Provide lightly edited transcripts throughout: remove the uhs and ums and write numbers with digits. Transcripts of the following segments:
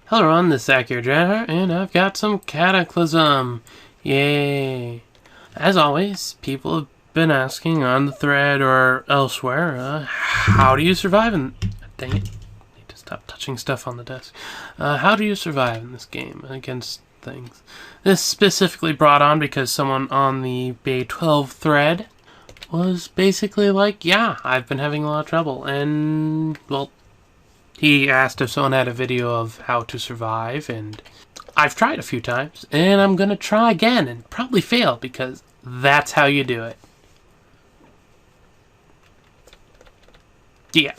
Hello everyone, this is Akhier Dragonheart, and I've got some Cataclysm. Yay! As always, people have been asking on the thread or elsewhere, how do you survive in... Dang it. I need to stop touching stuff on the desk. How do you survive in this game against things? This specifically brought on because someone on the Bay 12 thread was basically like, yeah, I've been having a lot of trouble, and, well, he asked if someone had a video of how to survive, and I've tried a few times, and I'm gonna try again, and probably fail, because that's how you do it. Yeah,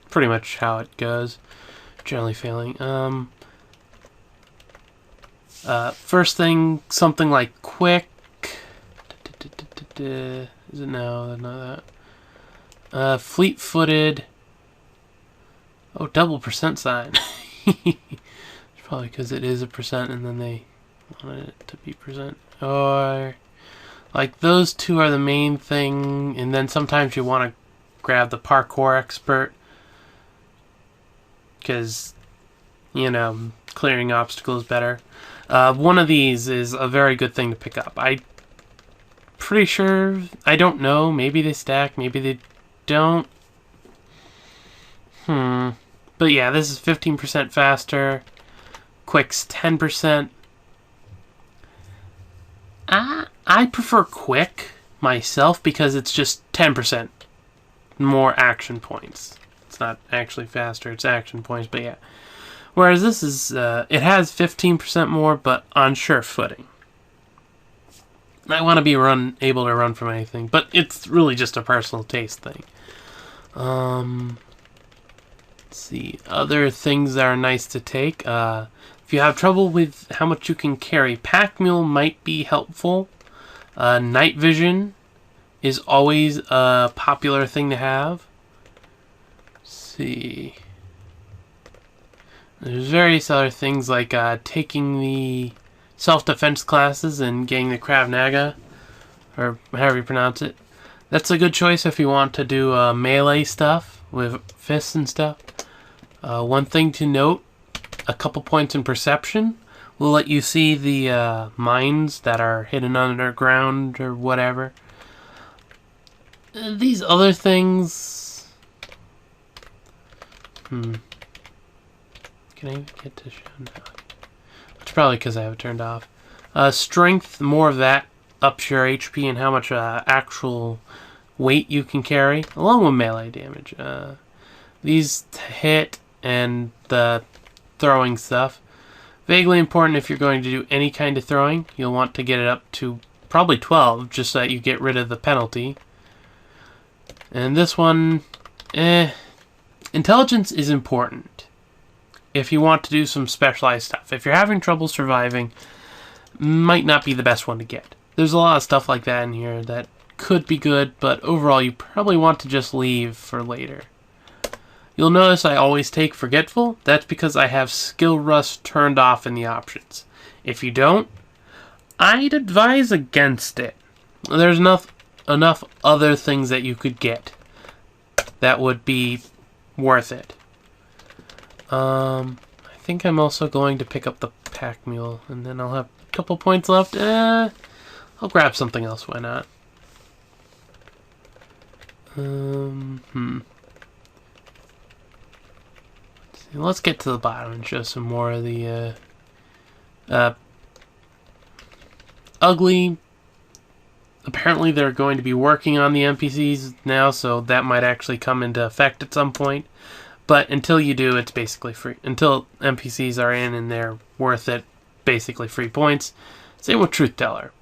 pretty much how it goes. Generally failing. First thing, something like quick. Is it? No, not that. Fleet-footed. Oh, double percent sign. It's probably because it is a percent and then they wanted it to be percent. Or, like, those two are the main thing. And then sometimes you want to grab the parkour expert. Because, you know, clearing obstacles better. One of these is a very good thing to pick up. I'm pretty sure, I don't know. Maybe they stack, maybe they don't. But yeah, this is 15% faster. Quick's 10%. I prefer quick myself because it's just 10% more action points. It's not actually faster, it's action points, but yeah. Whereas this is, it has 15% more, but on sure footing. I want to be able to run from anything, but it's really just a personal taste thing. Let's see, other things that are nice to take. If you have trouble with how much you can carry, Pack Mule might be helpful. Night Vision is always a popular thing to have. Let's see. There's various other things like taking the self-defense classes and getting the Krav Maga, or however you pronounce it. That's a good choice if you want to do melee stuff with fists and stuff. One thing to note, a couple points in perception will let you see the mines that are hidden underground or whatever. These other things... Can I even get to show now? It's probably because I have it turned off. Strength, more of that ups your HP and how much actual weight you can carry, along with melee damage. These hit and the throwing stuff. Vaguely important if you're going to do any kind of throwing. You'll want to get it up to probably 12, just so that you get rid of the penalty. And this one, intelligence is important if you want to do some specialized stuff. If you're having trouble surviving, might not be the best one to get. There's a lot of stuff like that in here that could be good, but overall you probably want to just leave for later. You'll notice I always take Forgetful. That's because I have Skill Rust turned off in the options. If you don't, I'd advise against it. There's enough other things that you could get that would be worth it. I think I'm also going to pick up the Pack Mule, and then I'll have a couple points left. I'll grab something else, why not? Let's get to the bottom and show some more of the ugly. Apparently they're going to be working on the NPCs now, so that might actually come into effect at some point. But until you do, it's basically free. Until NPCs are in and they're worth it, basically free points. Same with Truth Teller.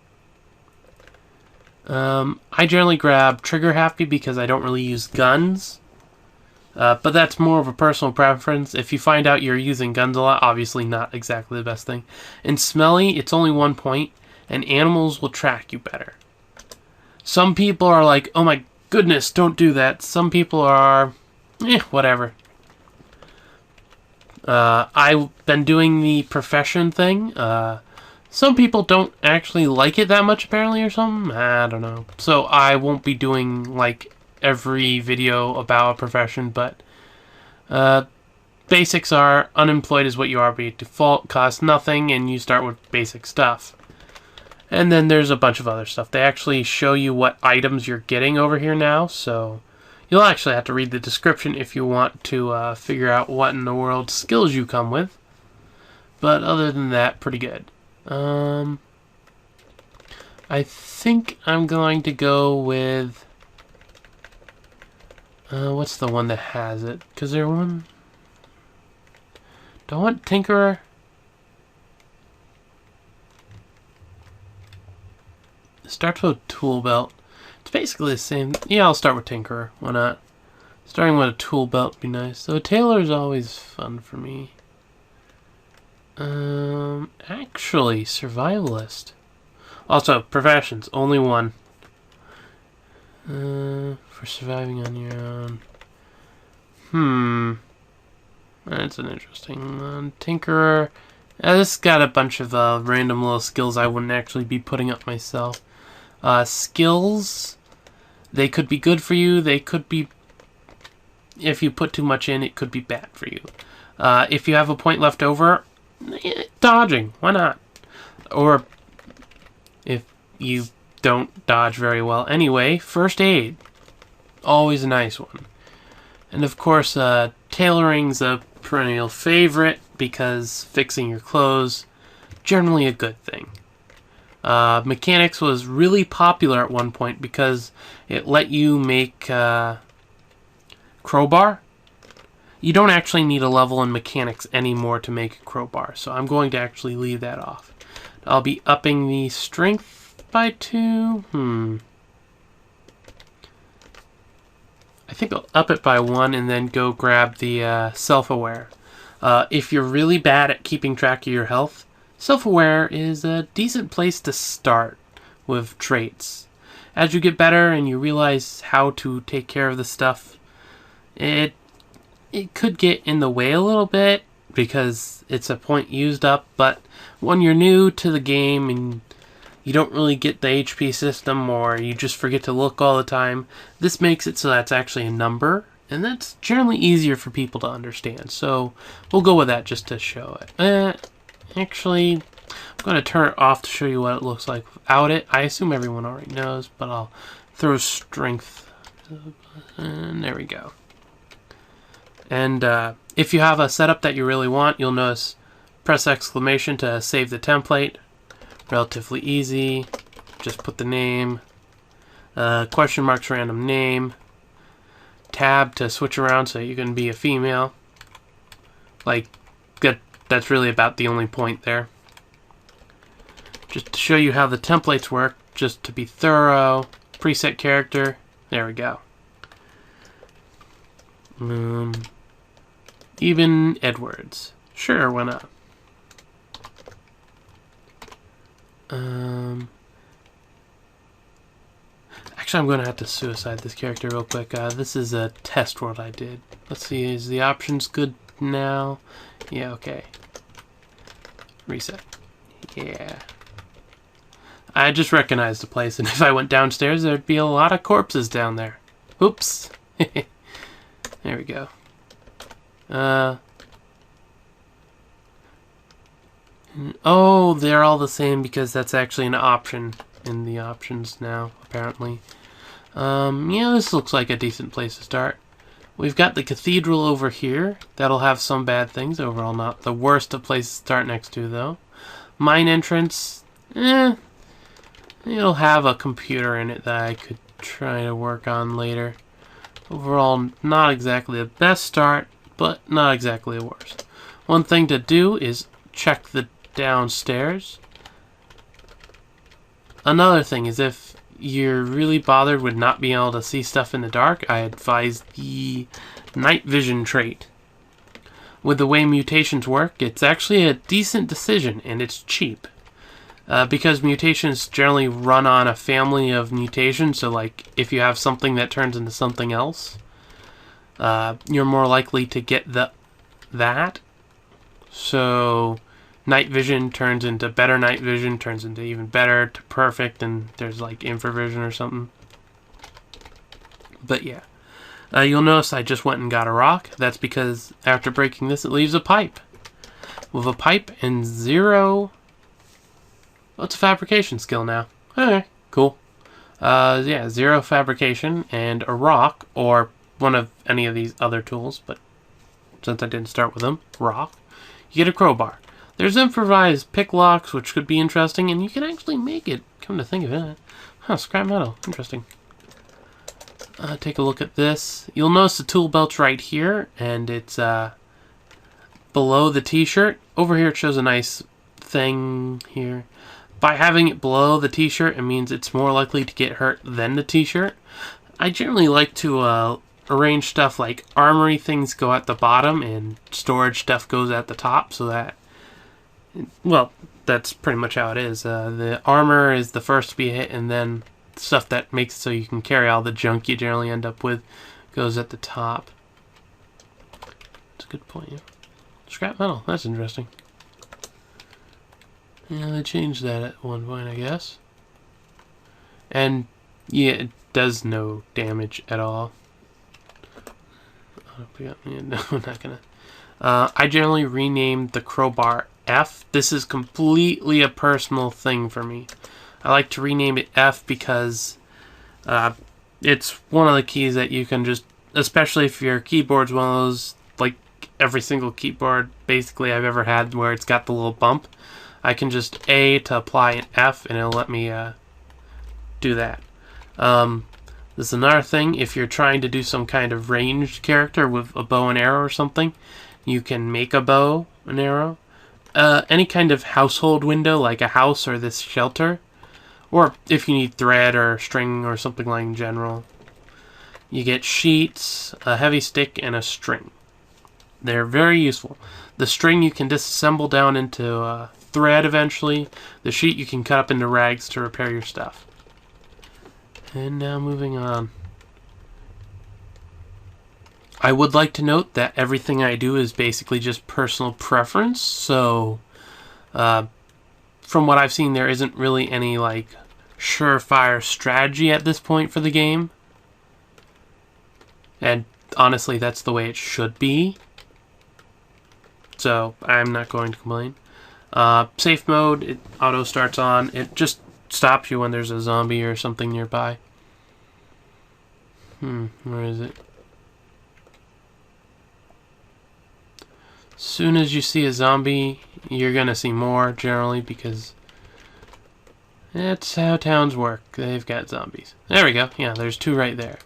I generally grab Trigger Happy because I don't really use guns. But that's more of a personal preference. If you find out you're using guns a lot, obviously not exactly the best thing. In Smelly, it's only 1 point, and animals will track you better. Some people are like, oh my goodness, don't do that. Some people are, whatever. I've been doing the profession thing. Some people don't actually like it that much, apparently, or something. I don't know. So I won't be doing, like, every video about a profession, but basics are unemployed is what you are by default, costs nothing, and you start with basic stuff. And then there's a bunch of other stuff. They actually show you what items you're getting over here now, so you'll actually have to read the description if you want to figure out what in the world skills you come with. But other than that, pretty good. I think I'm going to go with... what's the one that has it? Because there's one... Do I want Tinkerer? It starts with tool belt. It's basically the same. Yeah, I'll start with Tinkerer. Why not? Starting with a tool belt would be nice. So a tailor is always fun for me. Actually, survivalist. Also, professions, only one. For surviving on your own. That's an interesting one. Tinkerer. This got a bunch of random little skills I wouldn't actually be putting up myself. Skills, they could be good for you. They could be, if you put too much in, it could be bad for you. If you have a point left over, dodging, why not? Or if you don't dodge very well anyway, first aid, always a nice one. And of course, tailoring's a perennial favorite because fixing your clothes, generally a good thing. Mechanics was really popular at one point because it let you make crowbar. You don't actually need a level in mechanics anymore to make a crowbar, so I'm going to actually leave that off. I'll be upping the strength by 2. I think I'll up it by 1 and then go grab the self-aware. If you're really bad at keeping track of your health, self-aware is a decent place to start with traits. As you get better and you realize how to take care of the stuff, it could get in the way a little bit because it's a point used up, but when you're new to the game and you don't really get the HP system or you just forget to look all the time, this makes it so that's actually a number, and that's generally easier for people to understand. So we'll go with that just to show it. Actually, I'm going to turn it off to show you what it looks like without it. I assume everyone already knows, but I'll throw strength. And there we go. And if you have a setup that you really want, you'll notice press exclamation to save the template. Relatively easy. Just put the name. Question marks random name. Tab to switch around so you can be a female. Like, that's really about the only point there. Just to show you how the templates work, just to be thorough. Preset character. There we go. Even Edwards. Sure, why not? Actually, I'm going to have to suicide this character real quick. This is a test world I did. Let's see, is the options good now? Yeah, okay. Reset. Yeah. I just recognized the place, and if I went downstairs, there'd be a lot of corpses down there. Oops. There we go. Oh, they're all the same because that's actually an option in the options now, apparently. Yeah, this looks like a decent place to start. We've got the cathedral over here. That'll have some bad things. Overall, not the worst of places to start next to, though. Mine entrance, it'll have a computer in it that I could try to work on later. Overall, not exactly the best start, but not exactly the worst. One thing to do is check the downstairs. Another thing is if you're really bothered with not being able to see stuff in the dark, I advise the night vision trait. With the way mutations work, it's actually a decent decision and it's cheap. Because mutations generally run on a family of mutations, so like if you have something that turns into something else, you're more likely to get that. So night vision turns into better night vision, turns into even better to perfect, and there's like infravision or something. But yeah, You'll notice I just went and got a rock. That's because after breaking this, it leaves a pipe. With a pipe and 0... What's a fabrication skill now? Alright, cool. Yeah, 0 fabrication and a rock, or one of any of these other tools, but since I didn't start with them, rock. You get a crowbar. There's improvised pick locks, which could be interesting, and you can actually make it, come to think of it. Huh, scrap metal. Interesting. Take a look at this. You'll notice the tool belt's right here, and it's below the t-shirt. Over here it shows a nice thing here. By having it below the t-shirt, it means it's more likely to get hurt than the t-shirt. I generally like to arrange stuff like armory things go at the bottom and storage stuff goes at the top, so that, well, that's pretty much how it is. The armor is the first to be hit, and then stuff that makes it so you can carry all the junk you generally end up with goes at the top. That's a good point. Yeah. Scrap metal, that's interesting. Yeah, they changed that at one point, I guess. And yeah, it does no damage at all. No, I'm not gonna. I generally renamed the crowbar F. This is completely a personal thing for me. I like to rename it F because it's one of the keys that you can just, especially if your keyboard's one of those, like every single keyboard basically I've ever had where it's got the little bump. I can just A to apply an F and it'll let me do that. This is another thing. If you're trying to do some kind of ranged character with a bow and arrow or something, you can make a bow and arrow. Any kind of household window, like a house or this shelter, or if you need thread or string or something like in general. You get sheets, a heavy stick, and a string. They're very useful. The string you can disassemble down into thread eventually. The sheet you can cut up into rags to repair your stuff. And now moving on. I would like to note that everything I do is basically just personal preference, so from what I've seen there isn't really any like surefire strategy at this point for the game. And honestly that's the way it should be. So I'm not going to complain. Safe mode, it auto starts on. It just stops you when there's a zombie or something nearby. Where is it? As soon as you see a zombie, you're gonna see more generally because that's how towns work. They've got zombies. There we go. Yeah, there's 2 right there.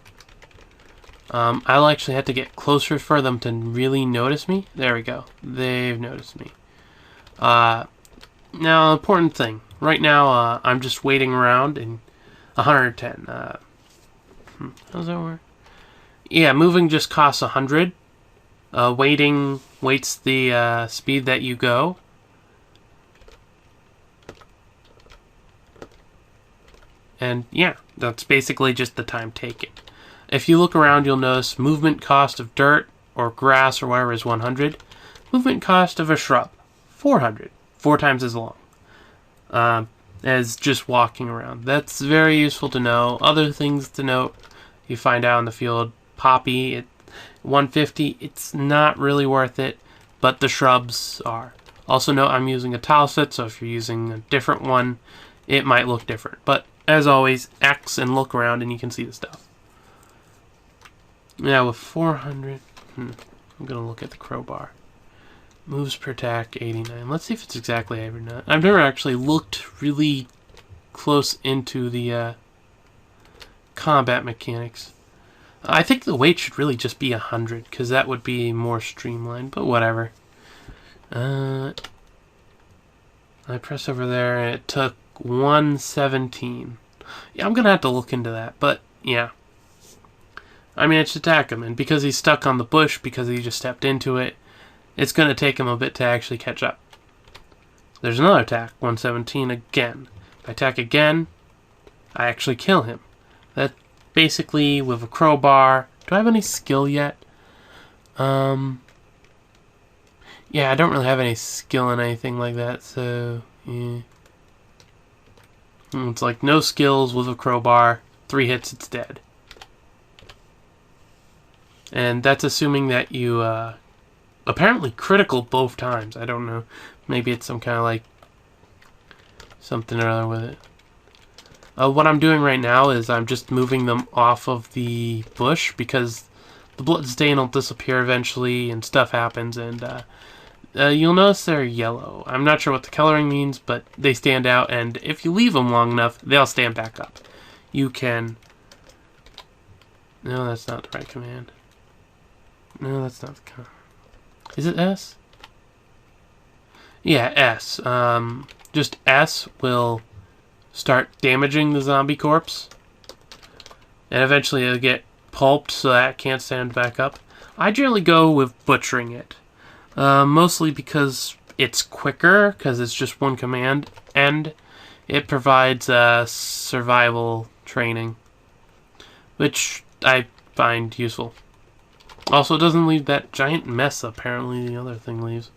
I'll actually have to get closer for them to really notice me. There we go. They've noticed me. Now, important thing. Right now, I'm just waiting around in 110. How's that work? Yeah, moving just costs 100. Waiting waits the speed that you go. And yeah, that's basically just the time taken. If you look around, you'll notice movement cost of dirt or grass or whatever is 100. Movement cost of a shrub, 400. 4 times as long as just walking around. That's very useful to know. Other things to note, you find out in the field, poppy at 150, it's not really worth it, but the shrubs are. Also note I'm using a tile set, so if you're using a different one, it might look different. But as always, X and look around and you can see the stuff. Yeah, with 400, I'm going to look at the crowbar. Moves per attack, 89. Let's see if it's exactly 89. I've never actually looked really close into the combat mechanics. I think the weight should really just be 100, because that would be more streamlined, but whatever. I press over there, and it took 117. Yeah, I'm going to have to look into that, but yeah. I managed to attack him, and because he's stuck on the bush, because he just stepped into it, it's going to take him a bit to actually catch up. There's another attack, 117 again. If I attack again, I actually kill him. That basically, with a crowbar... Do I have any skill yet? Yeah, I don't really have any skill in anything like that, so... yeah. It's like no skills with a crowbar. 3 hits, it's dead. And that's assuming that you apparently critical both times. I don't know. Maybe it's some kind of like something or other with it. What I'm doing right now is I'm just moving them off of the bush because the blood stain will disappear eventually and stuff happens, and you'll notice they're yellow. I'm not sure what the coloring means, but they stand out, and if you leave them long enough, they'll stand back up. You can... No, that's not the right command. No, that's not the command. Is it S? Yeah, S. Just S will start damaging the zombie corpse. And eventually it'll get pulped so that it can't stand back up. I generally go with butchering it. Mostly because it's quicker, because it's just one command, and it provides survival training, which I find useful. Also, it doesn't leave that giant mess apparently the other thing leaves.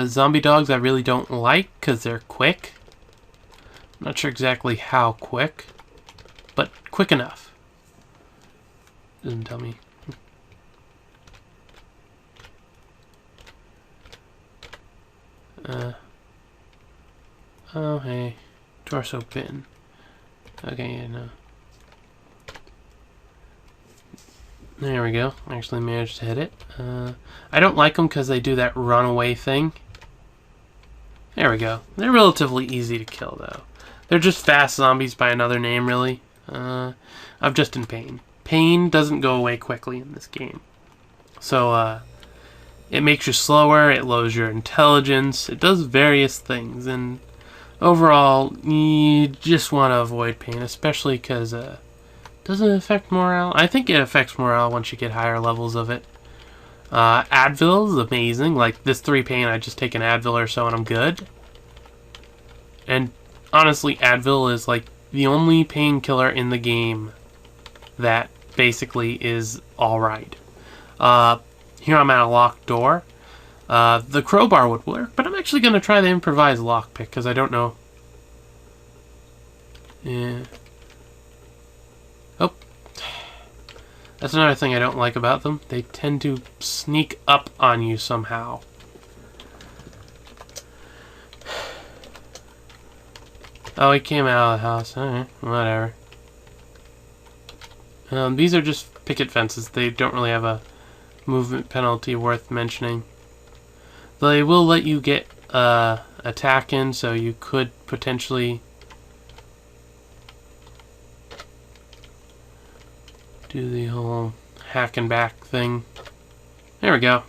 Zombie dogs I really don't like because they're quick. I'm not sure exactly how quick, but quick enough. Doesn't tell me. Oh, hey. Torso bitten. Okay, yeah, no. There we go. Actually managed to hit it. I don't like them because they do that runaway thing. There we go. They're relatively easy to kill, though. They're just fast zombies by another name, really. I'm just in pain. Pain doesn't go away quickly in this game. So, it makes you slower, it lowers your intelligence, it does various things, and overall, you just want to avoid pain, especially because, doesn't it affect morale? I think it affects morale once you get higher levels of it. Advil is amazing. Like, this 3 pain, I just take an Advil or so and I'm good. And, honestly, Advil is, like, the only painkiller in the game that basically is alright. Here I'm at a locked door. The crowbar would work, but I'm actually going to try the improvised lockpick, because I don't know. Yeah. Oh. That's another thing I don't like about them. They tend to sneak up on you somehow. Oh, he came out of the house. Alright, whatever. These are just picket fences. They don't really have a movement penalty worth mentioning. They will let you get attack in, so you could potentially do the whole hack and back thing. There we go.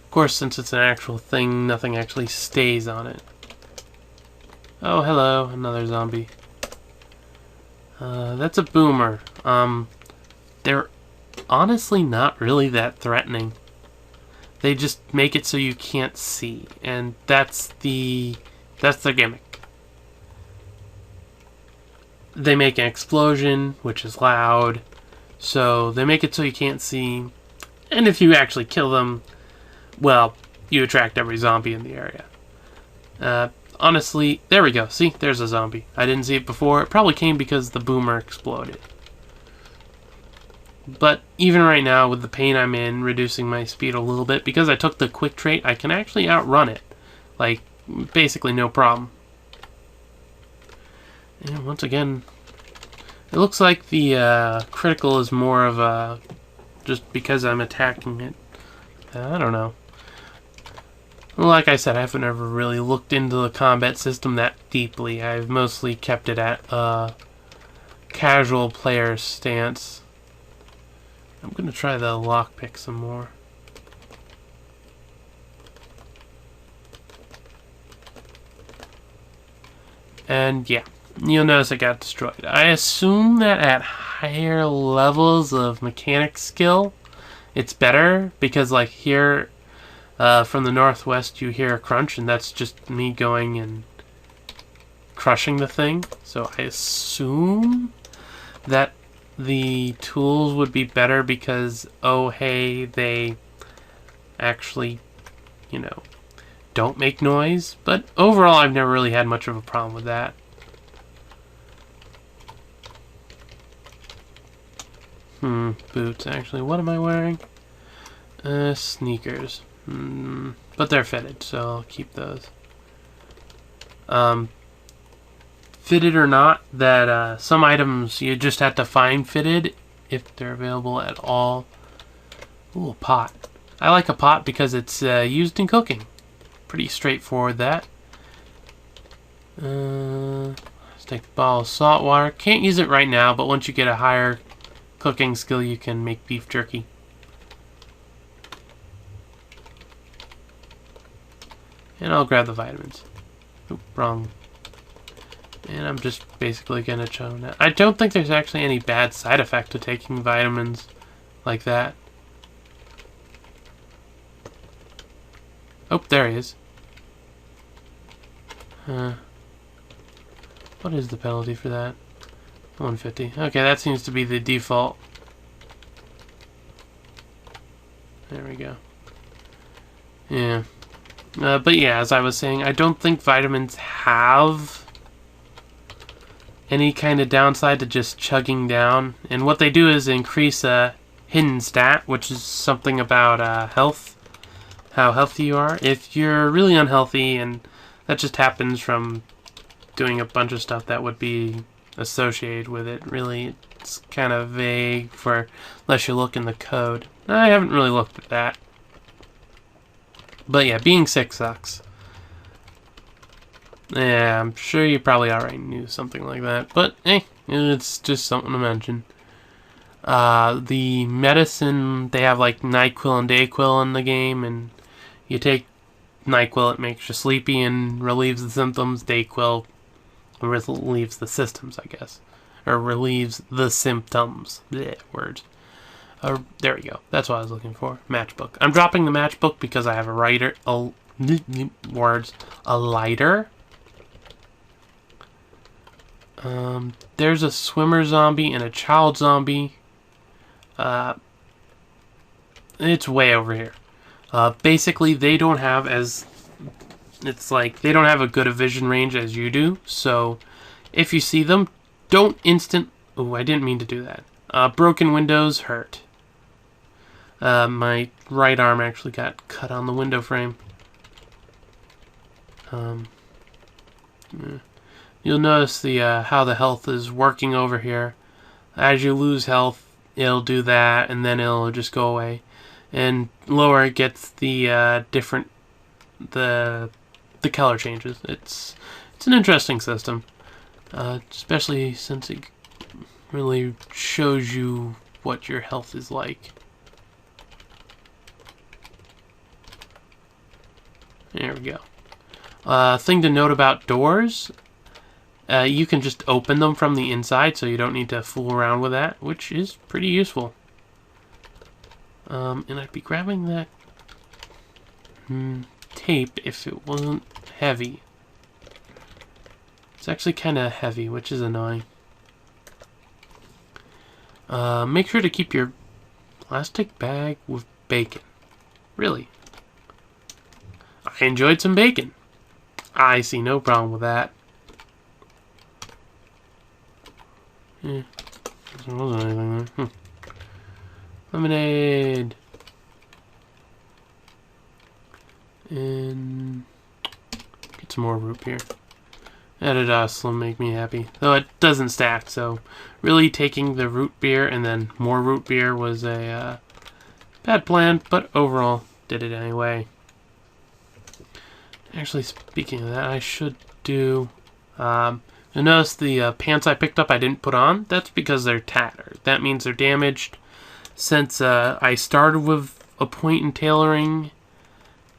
Of course, since it's an actual thing, nothing actually stays on it. Oh, hello, another zombie. That's a boomer. They're honestly not really that threatening. They just make it so you can't see, and that's their gimmick. They make an explosion, which is loud, so they make it so you can't see, and if you actually kill them, well, you attract every zombie in the area. Honestly, there we go. See, there's a zombie. I didn't see it before. It probably came because the boomer exploded. But even right now, with the pain I'm in, reducing my speed a little bit, because I took the quick trait, I can actually outrun it. Like, basically no problem. And once again, it looks like the critical is more of a... just because I'm attacking it. I don't know. Like I said, I haven't ever really looked into the combat system that deeply. I've mostly kept it at a casual player stance. I'm going to try the lockpick some more. And yeah, you'll notice it got destroyed. I assume that at higher levels of mechanic skill, it's better, because like here from the northwest you hear a crunch, and that's just me going and crushing the thing. So I assume that the tools would be better because, oh hey, they actually, you know, don't make noise. But overall, I've never really had much of a problem with that. Boots, actually. What am I wearing? Sneakers. But they're fitted, so I'll keep those. Fitted or not, that some items you just have to find fitted if they're available at all. Ooh, a pot. I like a pot because it's used in cooking. Pretty straightforward, that. Let's take a bottle of salt water. Can't use it right now, but once you get a higher cooking skill, you can make beef jerky. And I'll grab the vitamins. Oop, wrong. And I'm just basically gonna chow that. I don't think there's actually any bad side effect to taking vitamins like that. Oh, there he is. What is the penalty for that? 150. Okay, that seems to be the default. There we go. Yeah. But yeah, as I was saying, I don't think vitamins have any kind of downside to just chugging down. And what they do is increase a hidden stat, which is something about health, how healthy you are. If you're really unhealthy, and that just happens from doing a bunch of stuff that would be associated with it, really, it's kind of vague for unless you look in the code. I haven't really looked at that. But yeah, being sick sucks. Yeah, I'm sure you probably already knew something like that. But, it's just something to mention. The medicine, they have like NyQuil and Dayquil in the game. And you take NyQuil, it makes you sleepy and relieves the symptoms. Dayquil relieves the symptoms, I guess. Or relieves the symptoms. Blech, words. There we go. That's what I was looking for. Matchbook. I'm dropping the matchbook because I have a lighter. There's a swimmer zombie and a child zombie. It's way over here. Basically, they don't have it's like they don't have a good a vision range as you do. So, if you see them, don't Oh, I didn't mean to do that. Broken windows hurt. My right arm actually got cut on the window frame. You'll notice the how the health is working over here. As you lose health, it'll do that, and then it'll just go away. And lower it gets the different the color changes. It's an interesting system, especially since it really shows you what your health is like. There we go. Thing to note about doors, you can just open them from the inside, so you don't need to fool around with that, which is pretty useful. And I'd be grabbing that tape if it wasn't heavy. It's actually kind of heavy, which is annoying. Make sure to keep your plastic bag with bacon. Really. I enjoyed some bacon. I see no problem with that. There wasn't anything there. Lemonade. And get some more root beer. Added will make me happy. Though it doesn't stack, so really taking the root beer and then more root beer was a bad plan, but overall did it anyway. Actually, speaking of that, I should do... you'll notice the pants I picked up I didn't put on. That's because they're tattered. That means they're damaged. Since I started with a point in tailoring,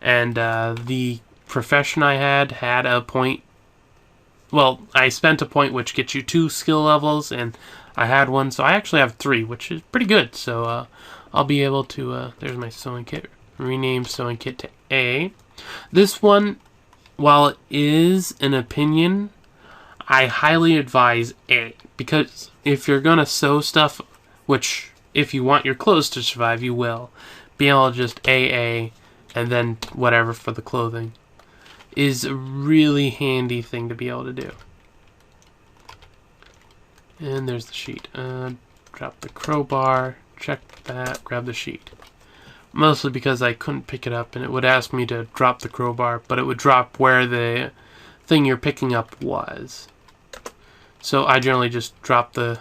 and the profession I had a point... Well, I spent a point which gets you 2 skill levels, and I had one, so I actually have 3, which is pretty good. So I'll be able to... there's my sewing kit. Rename sewing kit to A. This one, while it is an opinion, I highly advise A. Because if you're going to sew stuff, which if you want your clothes to survive, you will, be able to just AA and then whatever for the clothing is a really handy thing to be able to do. And there's the sheet. drop the crowbar, check that, grab the sheet. Mostly because I couldn't pick it up and it would ask me to drop the crowbar, but it would drop where the thing you're picking up was. So I generally just drop the...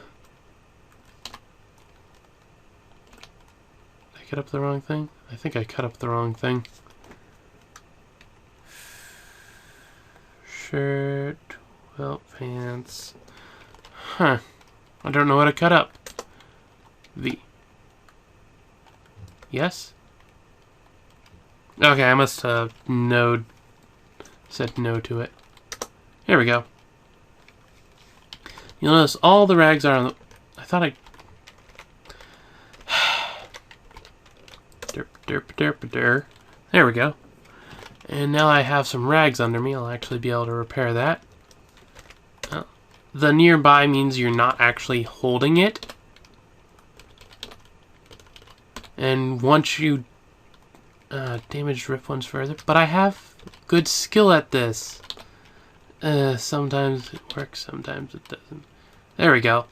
Did I cut up the wrong thing? I think I cut up the wrong thing. Shirt, belt, pants. Huh. I don't know how to cut up. V. Yes? Okay, I must have said no to it. Here we go. You'll notice all the rags are on the... I thought I... Derp, derp, derp, derp. There we go. And now I have some rags under me. I'll actually be able to repair that. The nearby means you're not actually holding it. And once you damage rip ones further. But I have good skill at this. Sometimes it works, sometimes it doesn't. There we go.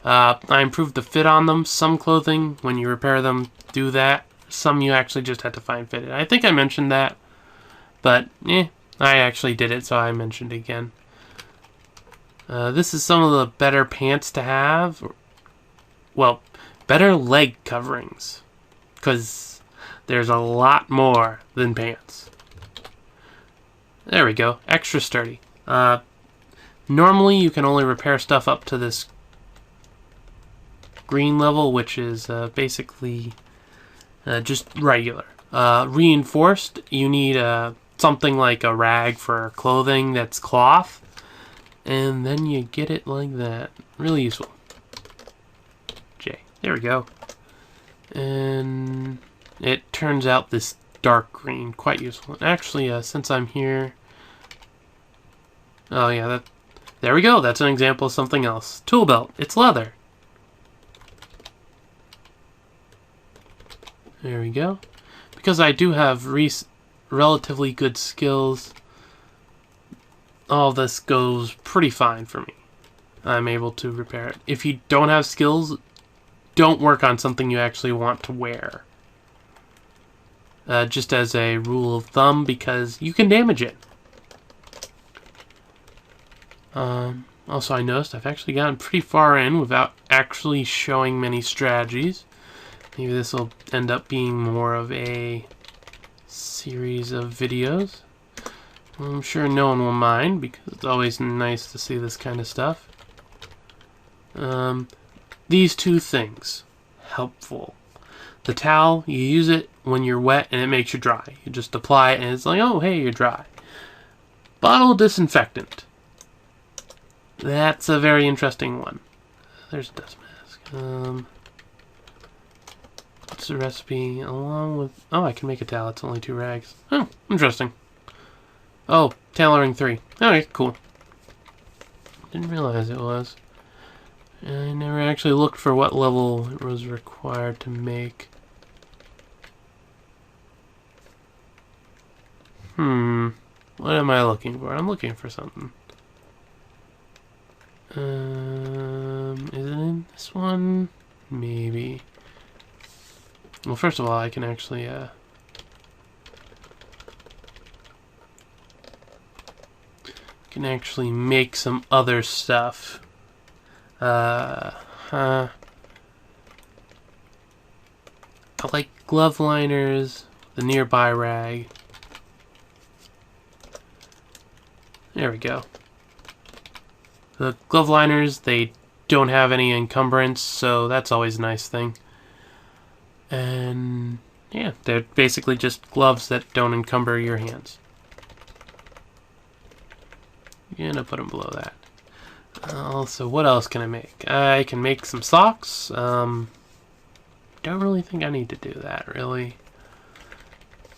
I improved the fit on them. Some clothing, when you repair them, do that. Some you actually just had to find fitted. I think I mentioned that. But, I actually did it, so I mentioned it again. This is some of the better pants to have. Well, better leg coverings. Because there's a lot more than pants. There we go. Extra sturdy. Normally you can only repair stuff up to this green level, which is basically just regular. Reinforced, you need something like a rag for clothing that's cloth. And then you get it like that. Really useful. J. There we go. And it turns out this dark green, quite useful. And actually, since I'm here... Oh yeah, there we go. That's an example of something else. Tool belt. It's leather. There we go. Because I do have relatively good skills, all this goes pretty fine for me. I'm able to repair it. If you don't have skills, don't work on something you actually want to wear. Just as a rule of thumb, because you can damage it. Also, I noticed I've actually gotten pretty far in without actually showing many strategies. Maybe this will end up being more of a series of videos. I'm sure no one will mind, because it's always nice to see this kind of stuff. These two things. Helpful. The towel, you use it when you're wet and it makes you dry. You just apply it and it's like, oh, hey, you're dry. Bottle disinfectant. That's a very interesting one. There's a dust mask. What's the recipe? Along with... Oh, I can make a towel. It's only 2 rags. Oh, interesting. Oh, tailoring 3. Okay, cool. Didn't realize it was. I never actually looked for what level it was required to make. What am I looking for? I'm looking for something. Is it in this one? Maybe. Well, first of all, I can actually, make some other stuff. I like glove liners, the nearby rag. There we go. The glove liners, they don't have any encumbrance, so that's always a nice thing. And yeah, they're basically just gloves that don't encumber your hands. I'm gonna put them below that. Also, what else can I make? I can make some socks. Don't really think I need to do that, really.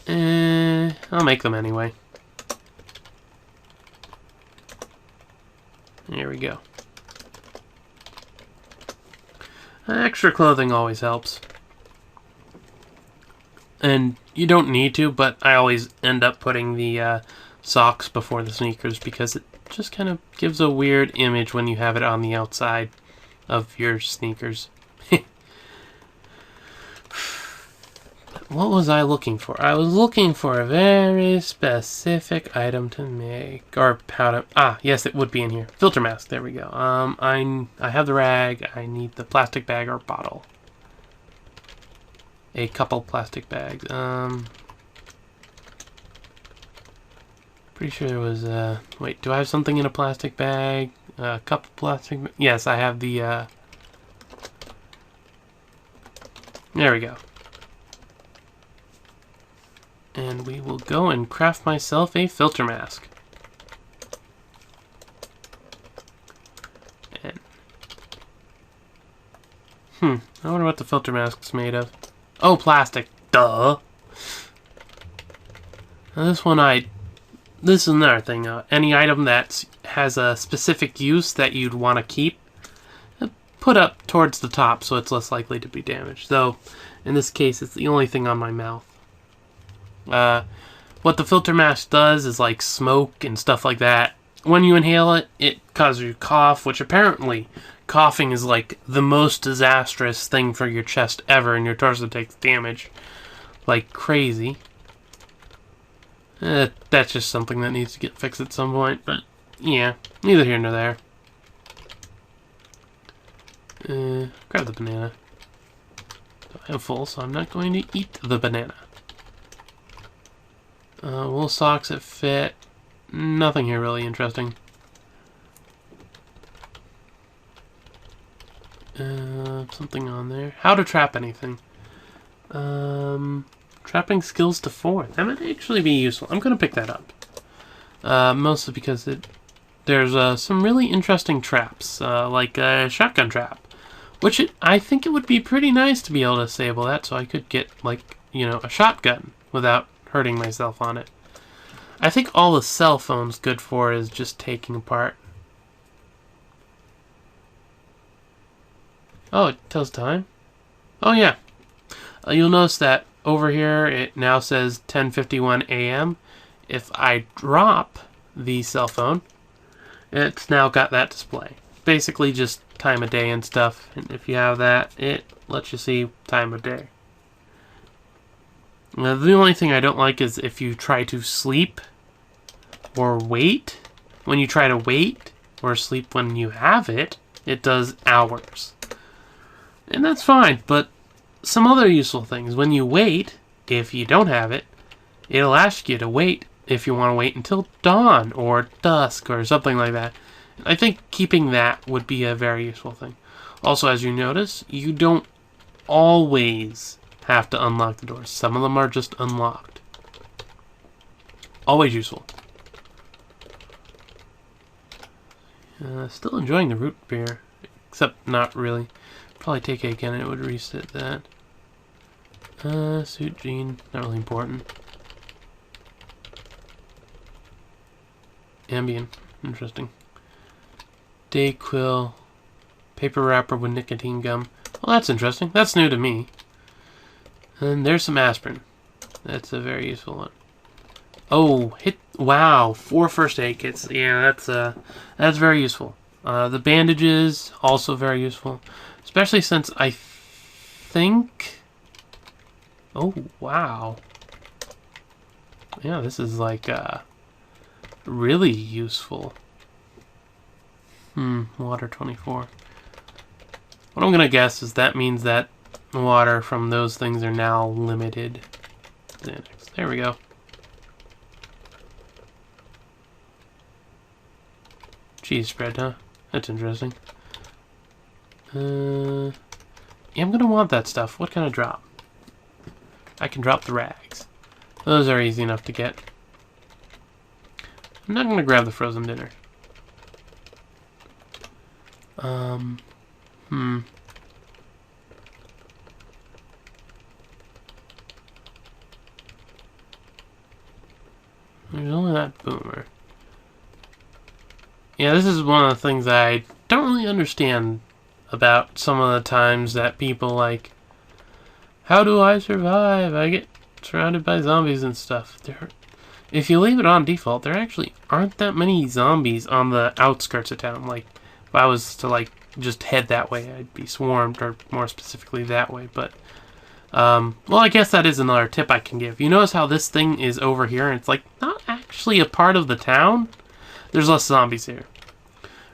I'll make them anyway. There we go. Extra clothing always helps. And you don't need to, but I always end up putting the socks before the sneakers because it just kind of gives a weird image when you have it on the outside of your sneakers. What was I looking for? I was looking for a very specific item to make. Or how to... Ah, yes, it would be in here. Filter mask. There we go. I have the rag. I need the plastic bag or bottle. A couple plastic bags. Pretty sure there was... Wait, do I have something in a plastic bag? A couple plastic... Yes, I have the... There we go. And we will go and craft myself a filter mask. And I wonder what the filter mask's made of. Oh, plastic. Duh. Now this one this is another thing. Any item that has a specific use that you'd want to keep, put up towards the top so it's less likely to be damaged. Though, in this case, it's the only thing on my mouth. What the filter mask does is like smoke and stuff like that. When you inhale it, it causes you cough, which apparently coughing is like the most disastrous thing for your chest ever, and your torso takes damage like crazy. That's just something that needs to get fixed at some point, but yeah, neither here nor there. Grab the banana. I am full, so I'm not going to eat the banana. Wool socks that fit. Nothing here really interesting. Something on there. How to trap anything. Trapping skills to 4. That might actually be useful. I'm going to pick that up. Mostly because there's some really interesting traps, like a shotgun trap. Which I think it would be pretty nice to be able to disable that so I could get, like, you know, a shotgun without hurting myself on it. I think all the cell phone's good for is just taking apart. Oh, it tells time? Oh, yeah. You'll notice that over here it now says 10:51 a.m. If I drop the cell phone, it's now got that display. Basically just time of day and stuff. And if you have that, it lets you see time of day. Now, the only thing I don't like is if you try to sleep or wait. When you try to wait or sleep when you have it, it does hours. And that's fine, but some other useful things. When you wait, if you don't have it, it'll ask you to wait if you want to wait until dawn or dusk or something like that. I think keeping that would be a very useful thing. Also, as you notice, you don't always have to unlock the doors. Some of them are just unlocked. Always useful. Still enjoying the root beer, except not really. Probably take it again, it would reset that. Suit jean, not really important. Ambien, interesting. Dayquil, paper wrapper with nicotine gum. Well, that's interesting. That's new to me. And there's some aspirin. That's a very useful one. Oh, wow, 4 first aid kits. Yeah, that's very useful. The bandages, also very useful. Especially since I think... Oh, wow. Yeah, this is like really useful. Water 24. What I'm gonna guess is that means that water from those things are now limited. There we go. Cheese spread, huh? That's interesting. Yeah, I'm gonna want that stuff. What can I drop? I can drop the rags. Those are easy enough to get. I'm not gonna grab the frozen dinner. There's only that boomer. Yeah, this is one of the things I don't really understand about some of the times that people like, how do I survive? I get surrounded by zombies and stuff. If you leave it on default, there actually aren't that many zombies on the outskirts of town. Like, if I was to, like, just head that way, I'd be swarmed, or more specifically that way. But Well, I guess that is another tip I can give. You notice how this thing is over here, and it's like not actually a part of the town? There's less zombies here.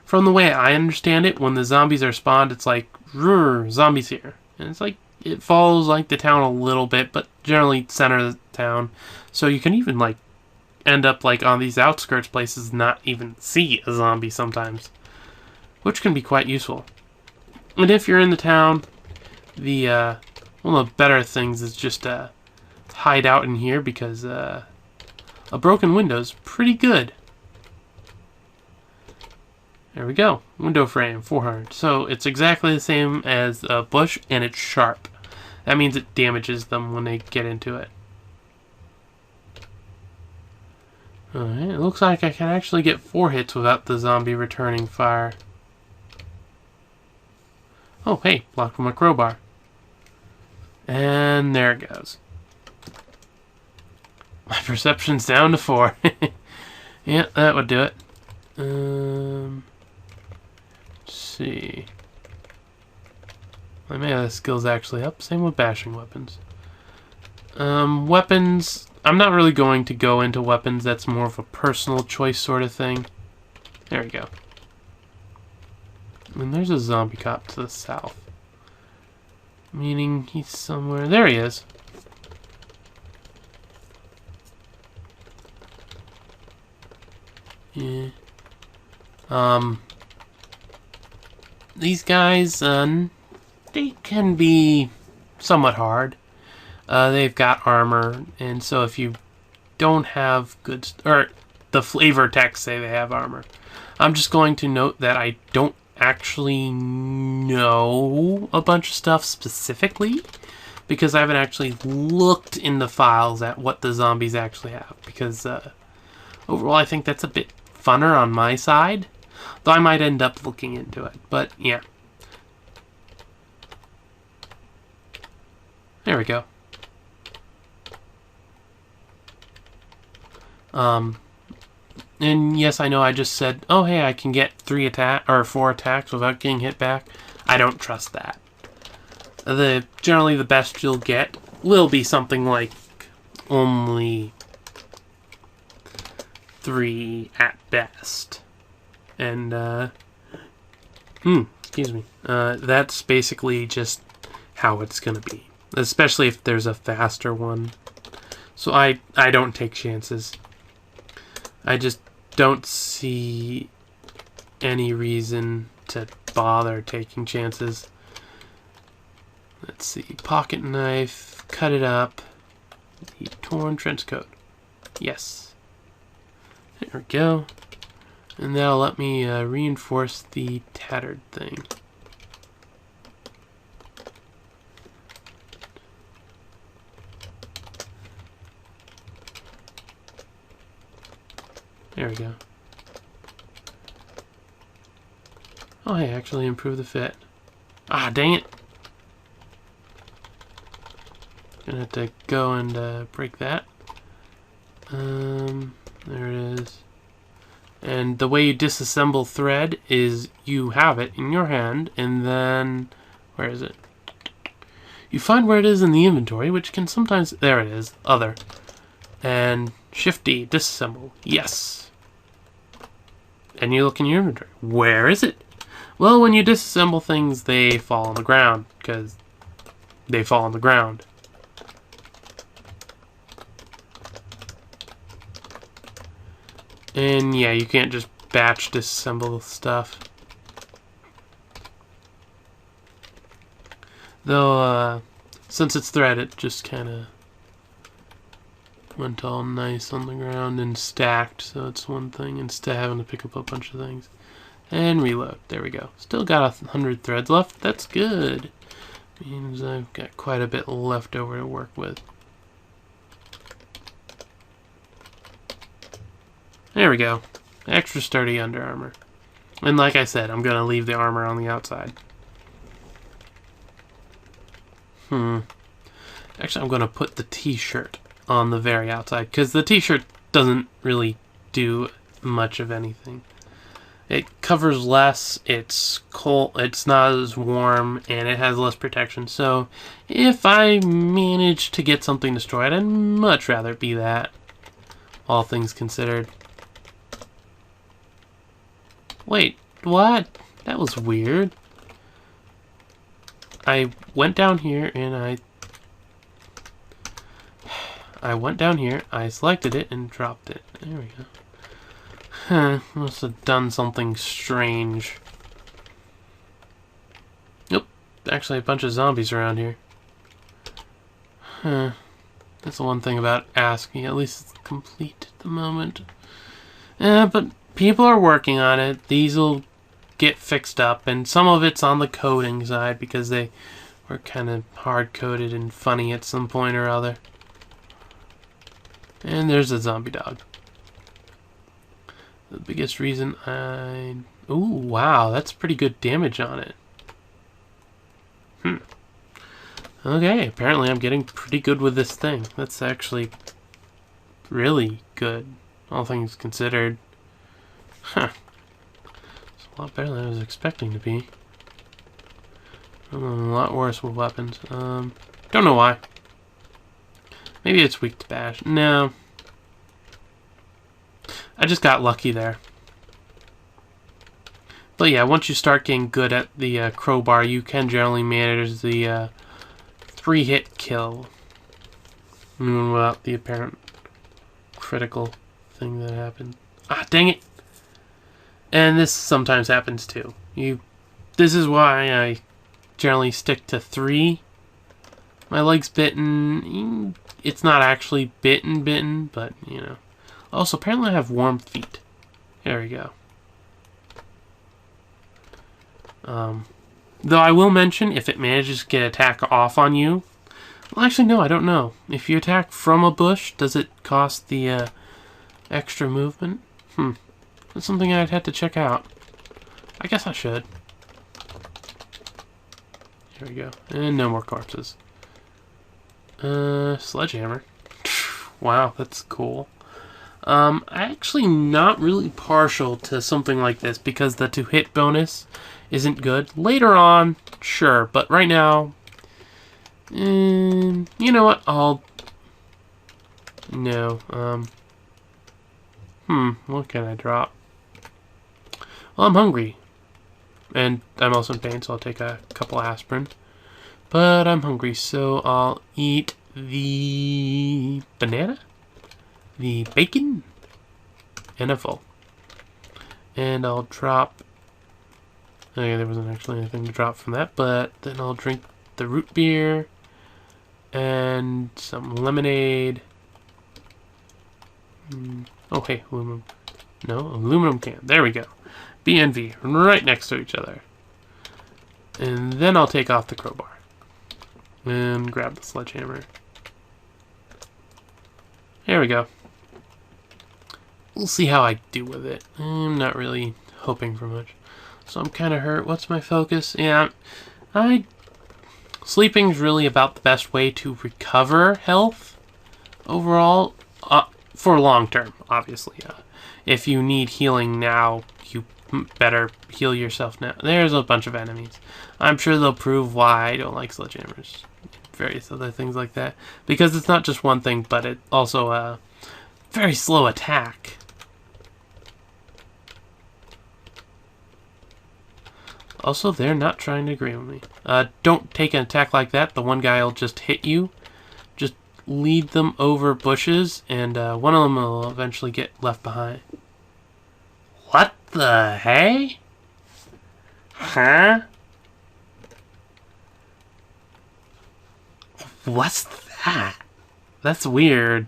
From the way I understand it, when the zombies are spawned, it's like, zombies here. And it's like, it follows like the town a little bit, but generally center of the town. So you can even like end up like on these outskirts places not even see a zombie sometimes, which can be quite useful. And if you're in the town, the one of the better things is just hide out in here, because a broken window is pretty good. There we go. Window frame, 400. So it's exactly the same as a bush, and it's sharp. That means it damages them when they get into it. Alright, it looks like I can actually get 4 hits without the zombie returning fire. Oh, hey, blocked with my crowbar. And there it goes. My perception's down to 4. Yeah, that would do it. Let's see. I may have the skills actually up. Same with bashing weapons. Weapons, I'm not really going to go into weapons. That's more of a personal choice sort of thing. There we go. And there's a zombie cop to the south. Meaning he's somewhere. There he is. Yeah. These guys, they can be somewhat hard. They've got armor, and so if you don't have good... or the flavor text say they have armor. I'm just going to note that I don't actually know a bunch of stuff specifically, because I haven't actually looked in the files at what the zombies actually have, because overall I think that's a bit funner on my side, though I might end up looking into it. But yeah, there we go. And yes, I know I just said, oh hey, I can get 4 attacks without getting hit back. I don't trust that. Generally the best you'll get will be something like only 3 at best. And excuse me. That's basically just how it's gonna be. Especially if there's a faster one. So I don't take chances. I just don't see any reason to bother taking chances. Let's see. Pocket knife. Cut it up. The torn trench coat. Yes. There we go. And that'll let me reinforce the tattered thing. There we go. Oh, hey, actually improve the fit. Ah, dang it! Gonna have to go and break that. There it is. And the way you disassemble thread is you have it in your hand, and then... where is it? You find where it is in the inventory, which can sometimes... there it is. Other. And Shift D, disassemble. Yes! And you look in your inventory. Where is it? Well, when you disassemble things, they fall on the ground, because they fall on the ground. And yeah, you can't just batch disassemble stuff. Though, since it's thread, it just kind of went all nice on the ground and stacked, so it's one thing instead of having to pick up a bunch of things. And reload. There we go. Still got 100 threads left. That's good. Means I've got quite a bit left over to work with. There we go. Extra sturdy under armor. And like I said, I'm going to leave the armor on the outside. Actually, I'm going to put the t-shirt on the very outside, because the t-shirt doesn't really do much of anything. It covers less, it's cold, it's not as warm, and it has less protection. So if I manage to get something destroyed, I'd much rather it be that, all things considered. Wait, what? That was weird. I went down here and I went down here, I selected it and dropped it. There we go. Huh, must have done something strange. Nope, actually a bunch of zombies around here. Huh, that's the one thing about asking. At least it's complete at the moment. But people are working on it. These will get fixed up, and some of it's on the coding side because they were kind of hard-coded and funny at some point or other. And there's a zombie dog. The biggest reason ooh, wow, that's pretty good damage on it. Okay, apparently I'm getting pretty good with this thing. That's actually really good, all things considered. Huh. It's a lot better than I was expecting to be. A lot worse with weapons. Don't know why. Maybe it's weak to bash. No. I just got lucky there. But yeah, once you start getting good at the crowbar, you can generally manage the 3-hit kill. Even without the apparent critical thing that happened. Ah, dang it! And this sometimes happens too. This is why I generally stick to 3. My leg's bitten. It's not actually bitten, but, you know. Also, apparently I have warm feet. There we go. Though I will mention, if it manages to get attack off on you... Well, actually, no, I don't know. If you attack from a bush, does it cost the extra movement? That's something I'd have to check out. I guess I should. Here we go. And no more corpses. Sledgehammer. Wow, that's cool. I'm actually not really partial to something like this because the 2-hit bonus isn't good. Later on, sure, but right now, you know what? No. What can I drop? Well, I'm hungry, and I'm also in pain, so I'll take a couple aspirin. But I'm hungry, so I'll eat the banana, the bacon, and a full. And I'll drop... Okay, there wasn't actually anything to drop from that, but then I'll drink the root beer and some lemonade. Oh, hey, aluminum. No, aluminum can. There we go. B and V, right next to each other. And then I'll take off the crowbar and grab the sledgehammer. There we go. We'll see how I do with it. I'm not really hoping for much. So I'm kind of hurt. What's my focus? Yeah, sleeping's really about the best way to recover health overall, for long term, obviously. If you need healing now, you better heal yourself now. There's a bunch of enemies. I'm sure they'll prove why I don't like sledgehammers. Various other things like that. Because it's not just one thing, but it also a very slow attack. Also, they're not trying to agree with me. Don't take an attack like that. The one guy will just hit you. Just lead them over bushes, and one of them will eventually get left behind. What the hey? Huh? What's that? That's weird.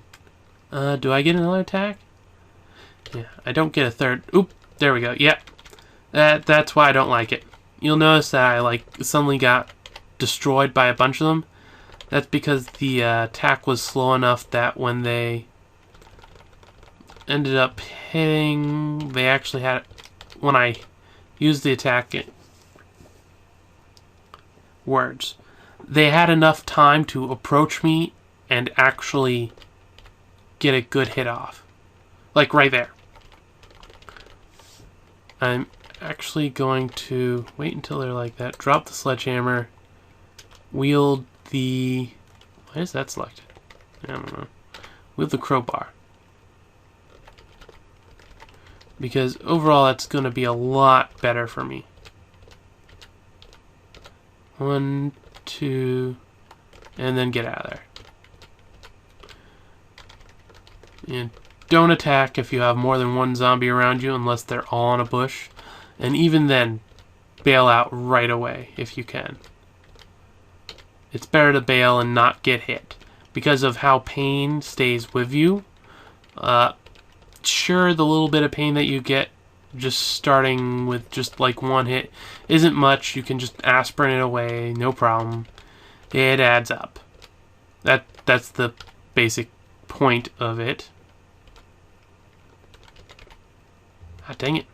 Do I get another attack? Yeah, I don't get a third. Oop, there we go. Yep. That's why I don't like it. You'll notice that I suddenly got destroyed by a bunch of them. That's because the attack was slow enough that when they ended up hitting, they actually had, when I used the attack, they had enough time to approach me and actually get a good hit off. Like right there. I'm actually going to wait until they're like that. Drop the sledgehammer. Wield the... Why is that selected? I don't know. Wield the crowbar. Because overall that's going to be a lot better for me. 1, 2, and then get out of there. And don't attack if you have more than one zombie around you unless they're all in a bush. And even then, bail out right away if you can. It's better to bail and not get hit. Because of how pain stays with you. Sure, the little bit of pain that you get just starting with just like one hit isn't much. You can just aspirin it away, no problem. It adds up. That's the basic point of it. Ah, dang it.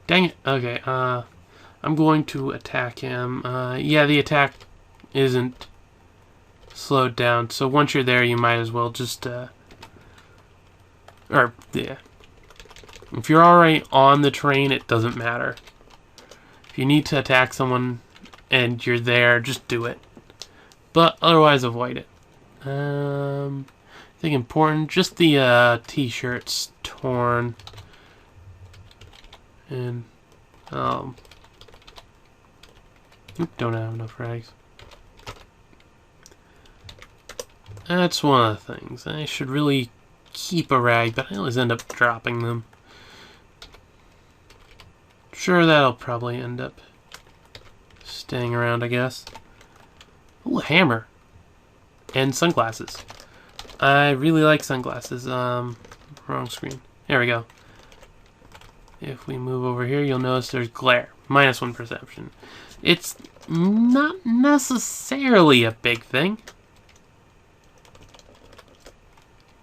Dang it. Okay, I'm going to attack him. Yeah, the attack isn't slowed down, so once you're there, you might as well just, yeah. If you're already on the train, it doesn't matter. If you need to attack someone and you're there, just do it. But otherwise, avoid it. I think important, just the t-shirt's torn. And, don't have enough rags. That's one of the things. I should really keep a rag, but I always end up dropping them. Sure, that'll probably end up staying around, I guess. Ooh, a hammer. And sunglasses. I really like sunglasses. Wrong screen. There we go. If we move over here, you'll notice there's glare. -1 perception. It's not necessarily a big thing.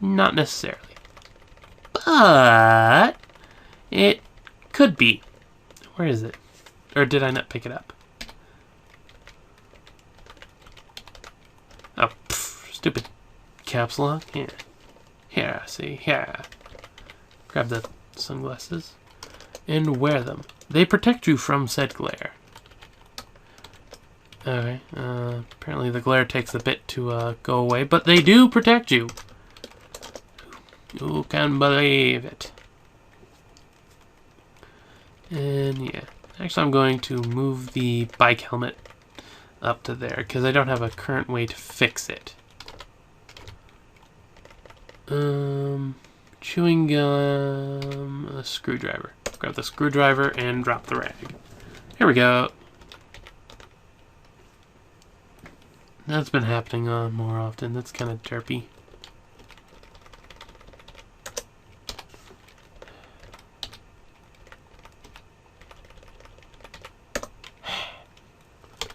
Not necessarily. But it could be. Where is it? Or did I not pick it up? Oh, pff, stupid caps lock. Here. Here, see. Here. Grab the sunglasses and wear them. They protect you from said glare. Okay. Apparently the glare takes a bit to go away, but they do protect you. You can believe it. And yeah. Actually, I'm going to move the bike helmet up to there because I don't have a current way to fix it. Chewing gum, a screwdriver. Grab the screwdriver and drop the rag. Here we go. That's been happening more often. That's kind of derpy.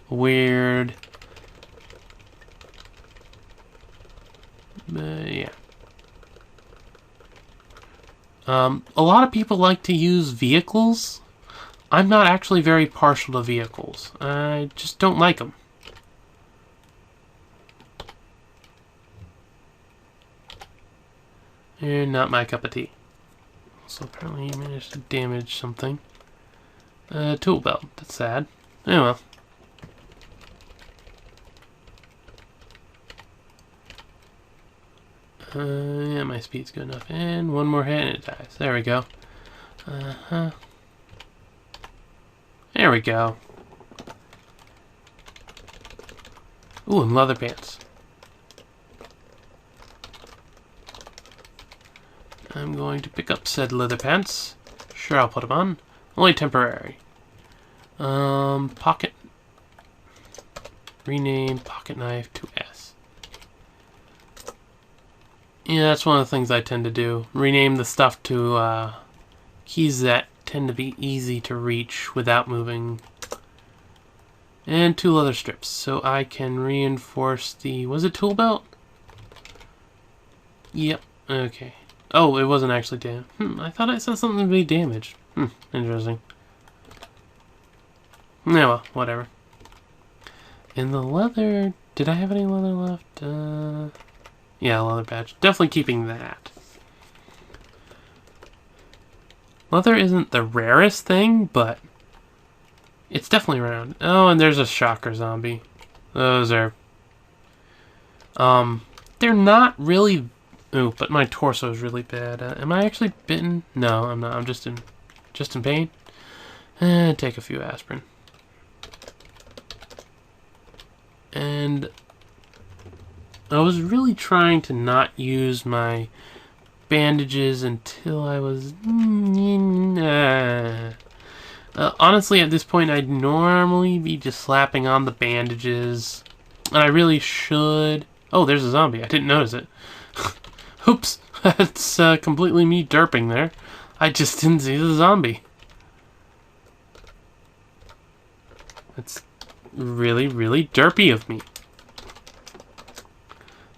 Weird. Yeah. A lot of people like to use vehicles. I'm not actually very partial to vehicles. I just don't like them. And not my cup of tea. So apparently you managed to damage something. Tool belt. That's sad. Oh well. Yeah, my speed's good enough. And one more hit and it dies. There we go. There we go. Ooh, and leather pants. I'm going to pick up said leather pants. Sure, I'll put them on. Only temporary. Pocket. Rename pocket knife to S. Yeah, that's one of the things I tend to do. Rename the stuff to keys that tend to be easy to reach without moving. And 2 leather strips, so I can reinforce the... Was it tool belt? Yep, okay. Oh, it wasn't actually damaged. I thought I said something to be damaged. Interesting. Yeah, well, whatever. And the leather... Did I have any leather left? Yeah, leather patch. Definitely keeping that. Leather isn't the rarest thing, but it's definitely around. Oh, and there's a shocker zombie. Those are... they're not really... Ooh, but my torso is really bad. Am I actually bitten? No, I'm not. I'm just in pain. Take a few aspirin. And I was really trying to not use my bandages until I was... honestly, at this point, I'd normally be just slapping on the bandages. And I really should... Oh, there's a zombie. I didn't notice it. Oops. That's completely me derping there. I just didn't see the zombie. That's really, really derpy of me.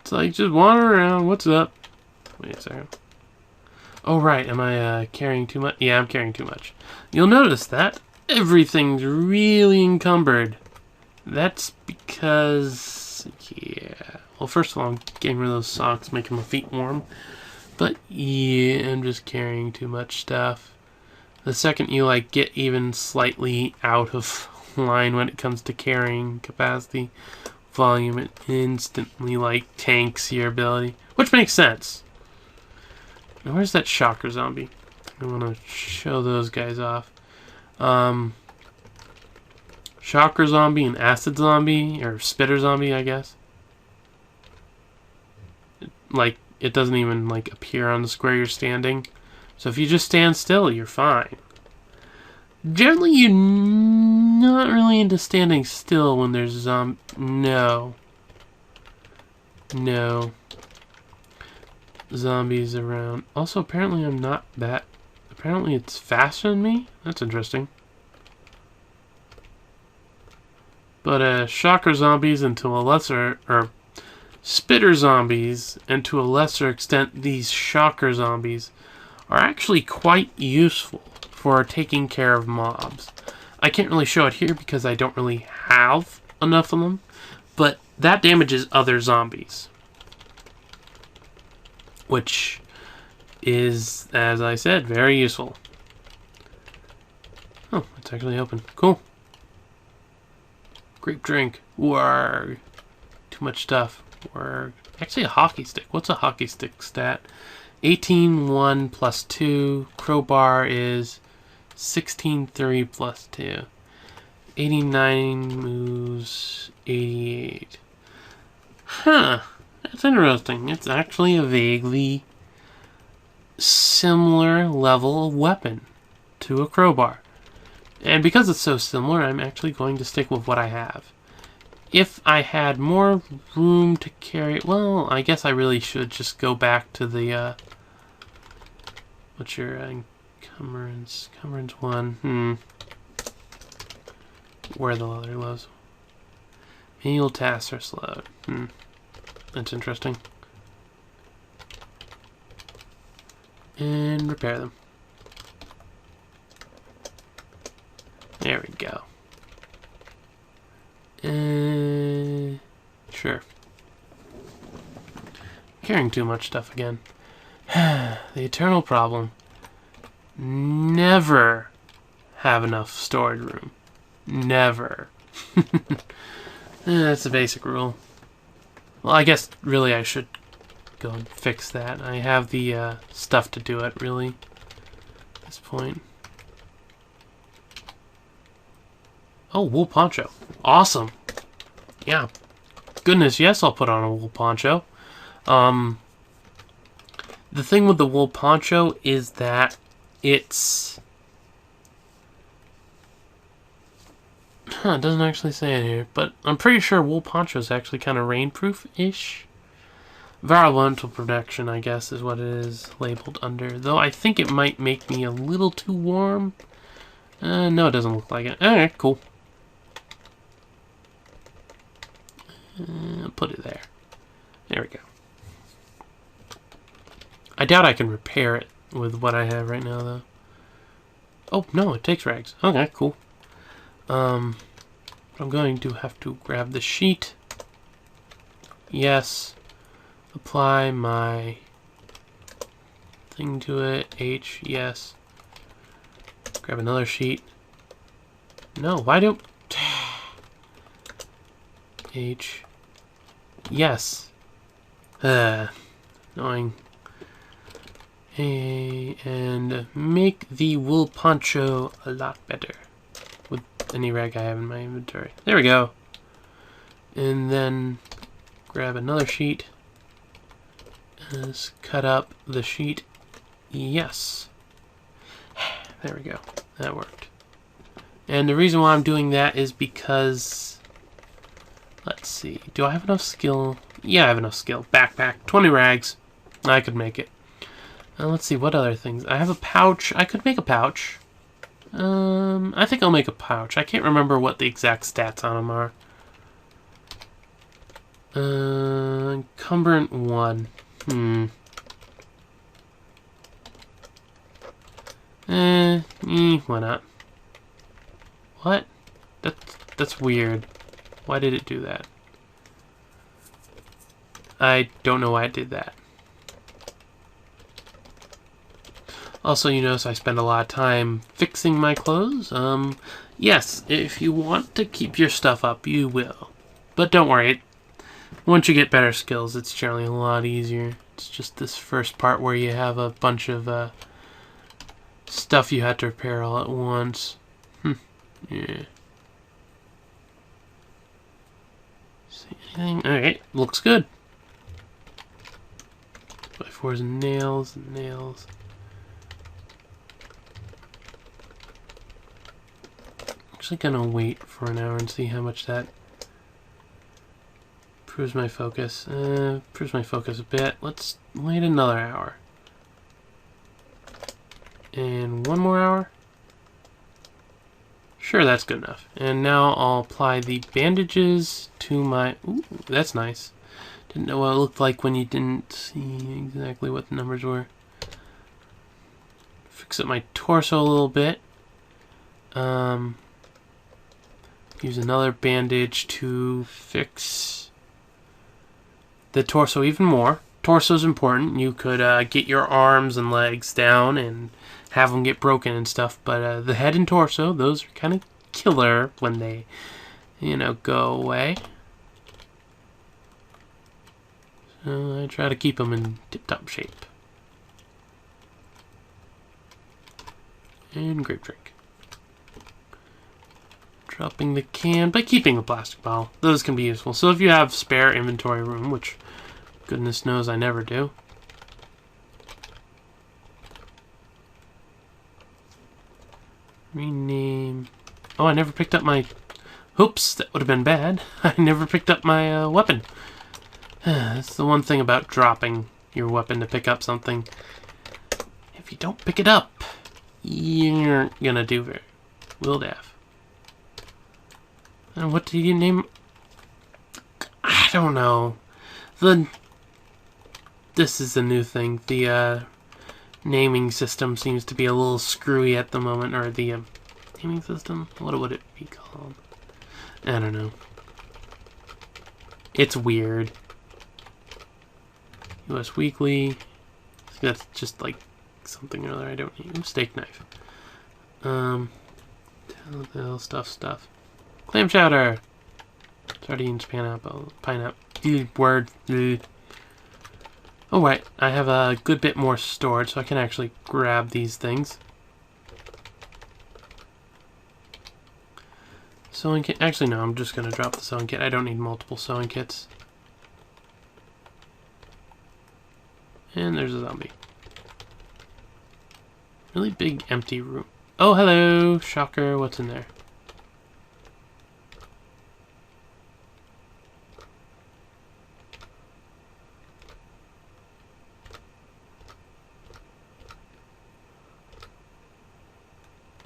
It's like, just wander around. What's up? Wait a second. Oh, right. Am I carrying too much? Yeah, I'm carrying too much. You'll notice that everything's really encumbered. That's because... Yeah. Well, first of all, I'm getting rid of those socks, making my feet warm. But, yeah, I'm just carrying too much stuff. The second you, like, get even slightly out of line when it comes to carrying capacity, volume, it instantly, like, tanks your ability. Which makes sense. Now, where's that shocker zombie? I want to show those guys off. Shocker zombie and acid zombie, or spitter zombie, I guess. Like, it doesn't even, like, appear on the square you're standing. So if you just stand still, you're fine. Generally, you're not really into standing still when there's no zombies around. Also, apparently I'm not that... Apparently it's faster than me? That's interesting. But, shocker zombies and to a lesser... Or, spitter zombies, and to a lesser extent, these shocker zombies, are actually quite useful for taking care of mobs. I can't really show it here because I don't really have enough of them, but that damages other zombies. Which is, as I said, very useful. Oh, it's actually open. Cool. Grape drink. Warg. Too much stuff. Warg. Actually, a hockey stick. What's a hockey stick stat? 18, 1 plus 2. Crowbar is 16, 3 plus 2. 89 moves 88. Huh. That's interesting. It's actually a vaguely similar level of weapon to a crowbar. And because it's so similar, I'm actually going to stick with what I have. If I had more room to carry... Well, I guess I really should just go back to the... what's your encumbrance? Encumbrance 1. Where the leather gloves. Manual tasks are slowed. That's interesting. And repair them. There we go. Sure. Carrying too much stuff again. The eternal problem. Never have enough storage room. Never. That's a basic rule. Well, I guess really I should go and fix that. I have the stuff to do it, really, at this point. Oh, wool poncho. Awesome. Yeah. Goodness, yes, I'll put on a wool poncho. The thing with the wool poncho is that it's... It doesn't actually say it here, but I'm pretty sure wool poncho is actually kind of rainproof-ish. Environmental protection, I guess, is what it is labeled under. Though I think it might make me a little too warm. No, it doesn't look like it. Alright, cool. Put it there. There we go. I doubt I can repair it with what I have right now, though. Oh, no, it takes rags. Okay, cool. I'm going to have to grab the sheet. Yes. Apply my thing to it. H, yes. Grab another sheet. No, why do... H. Yes. Annoying. And make the wool poncho a lot better with any rag I have in my inventory. There we go. And then grab another sheet. Let's cut up the sheet. Yes. There we go. That worked. And the reason why I'm doing that is because... Let's see. Do I have enough skill? Yeah, I have enough skill. Backpack. 20 rags. I could make it. Let's see. What other things? I have a pouch. I could make a pouch. I think I'll make a pouch. I can't remember what the exact stats on them are. Encumbrant 1. Why not? What? That's weird. Why did it do that? I don't know why it did that. Also, you notice I spend a lot of time fixing my clothes. Yes, if you want to keep your stuff up, you will. But don't worry, once you get better skills, it's generally a lot easier. It's just this first part where you have a bunch of stuff you have to repair all at once. Yeah. See anything? Alright, looks good. 2x4s and nails and nails. Actually gonna wait for an hour and see how much that proves my focus. Proves my focus a bit. Let's wait another hour. And one more hour. Sure, that's good enough. And now I'll apply the bandages to my... Ooh, that's nice. Didn't know what it looked like when you didn't see exactly what the numbers were. Fix up my torso a little bit. Use another bandage to fix the torso even more. Torso's important. You could get your arms and legs down and have them get broken and stuff, but the head and torso, those are kind of killer when they, you know, go away. So I try to keep them in tip-top shape. And grape drink. Dropping the can, but keeping the plastic bottle. Those can be useful. So if you have spare inventory room, which goodness knows I never do. Rename. Oh, I never picked up my... Oops, that would have been bad. I never picked up my weapon. That's the one thing about dropping your weapon to pick up something. If you don't pick it up, you're gonna do very... Will daff. And what do you name... I don't know. This is the new thing. The naming system seems to be a little screwy at the moment. Or the naming system? What would it be called? I don't know. It's weird. US Weekly. That's just like something or other I don't need. Ooh, steak knife. Telltale stuff. Clam chowder. Sardines, pineapple. Word. Oh, right. I have a good bit more stored, so I can actually grab these things. Sewing kit. Actually, no. I'm just going to drop the sewing kit. I don't need multiple sewing kits. And there's a zombie. Really big empty room. Oh, hello. Shocker. What's in there?